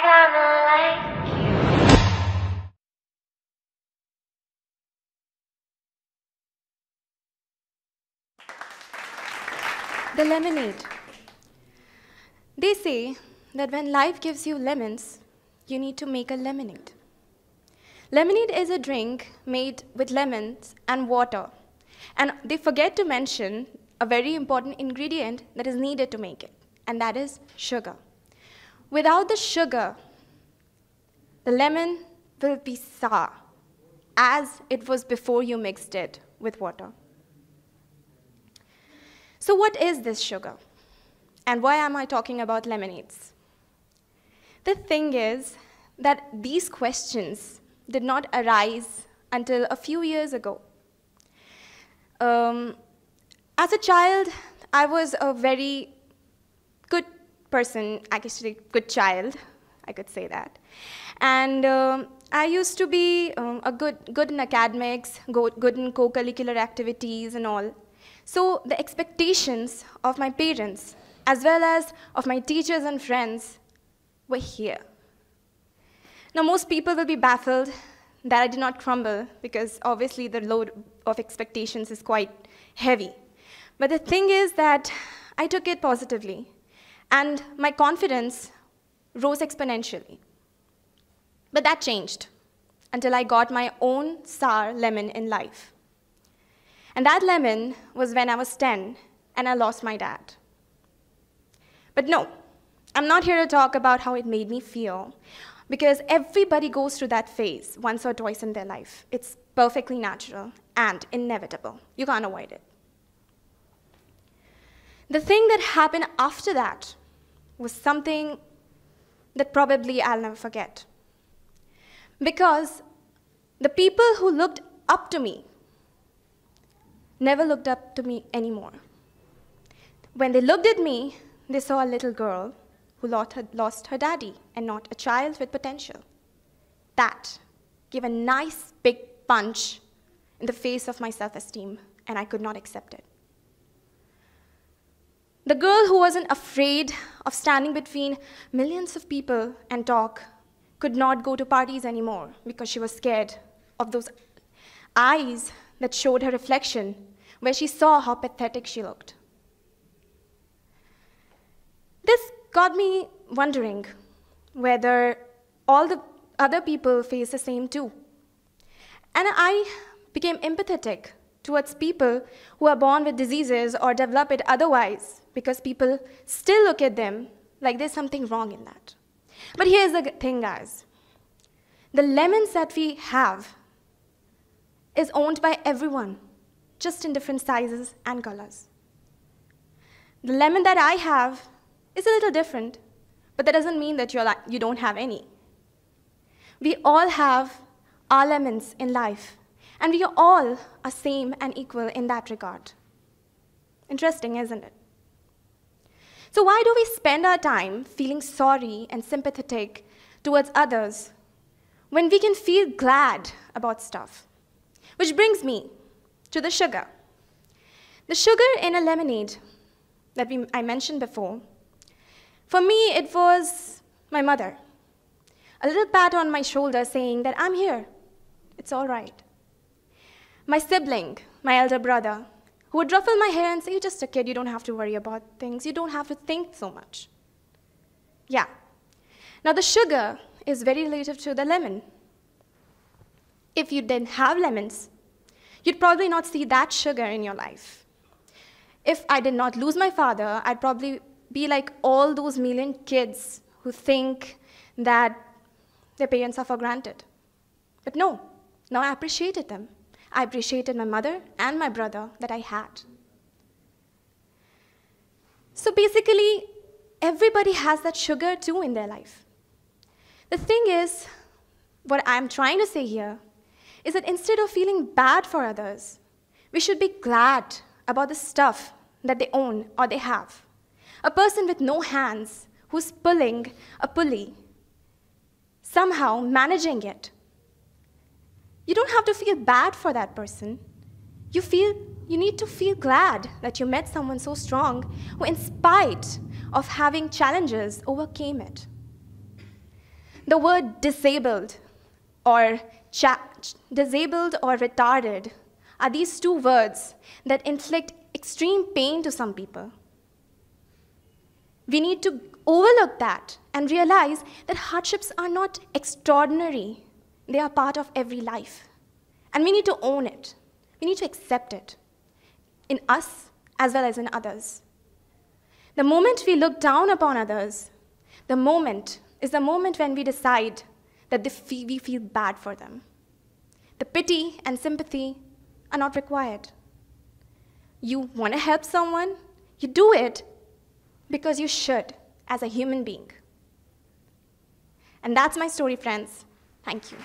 kinda like you. The lemonade. They say that when life gives you lemons, you need to make a lemonade. Lemonade is a drink made with lemons and water. And they forget to mention a very important ingredient that is needed to make it, and that is sugar. Without the sugar, the lemon will be sour, as it was before you mixed it with water. So what is this sugar? And why am I talking about lemonades? The thing is that these questions did not arise until a few years ago. As a child, I was a very good person, actually good child, I could say that. And I used to be good in academics, good in co-curricular activities and all. So the expectations of my parents, as well as of my teachers and friends, were here. Now, most people will be baffled that I did not crumble, because obviously the load of expectations is quite heavy. But the thing is that I took it positively, and my confidence rose exponentially. But that changed until I got my own sour lemon in life. And that lemon was when I was 10 and I lost my dad. But no, I'm not here to talk about how it made me feel, because everybody goes through that phase once or twice in their life. It's perfectly natural and inevitable. You can't avoid it. The thing that happened after that was something that probably I'll never forget. Because the people who looked up to me never looked up to me anymore. When they looked at me, they saw a little girl who lost her daddy and not a child with potential. That gave a nice big punch in the face of my self-esteem, and I could not accept it. The girl who wasn't afraid of standing between millions of people and talk could not go to parties anymore because she was scared of those eyes that showed her reflection, where she saw how pathetic she looked. This got me wondering whether all the other people face the same too. And I became empathetic towards people who are born with diseases or develop it otherwise, because people still look at them like there's something wrong in that. But here's the thing, guys. The lemons that we have is owned by everyone, just in different sizes and colors. The lemon that I have is a little different, but that doesn't mean that you don't have any. We all have our lemons in life, and we all are same and equal in that regard. Interesting, isn't it? So why do we spend our time feeling sorry and sympathetic towards others when we can feel glad about stuff? Which brings me to the sugar. The sugar in a lemonade that I mentioned before, for me, it was my mother. A little pat on my shoulder saying that I'm here, it's all right. My sibling, my elder brother, who would ruffle my hair and say, you're just a kid, you don't have to worry about things, you don't have to think so much. Yeah. Now the sugar is very relative to the lemon. If you didn't have lemons, you'd probably not see that sugar in your life. If I did not lose my father, I'd probably be like all those million kids who think that their parents are for granted. But no, now I appreciated them. I appreciated my mother and my brother that I had. So basically, everybody has that sugar too in their life. The thing is, what I'm trying to say here is that instead of feeling bad for others, we should be glad about the stuff that they own or they have. A person with no hands who's pulling a pulley, somehow managing it. You don't have to feel bad for that person. You need to feel glad that you met someone so strong who, in spite of having challenges, overcame it. The word disabled or disabled or retarded are these two words that inflict extreme pain to some people. We need to overlook that and realize that hardships are not extraordinary. They are part of every life. And we need to own it. We need to accept it in us as well as in others. The moment we look down upon others, the moment is the moment when we decide that we feel bad for them. The pity and sympathy are not required. You want to help someone, you do it because you should as a human being. And that's my story, friends. Thank you.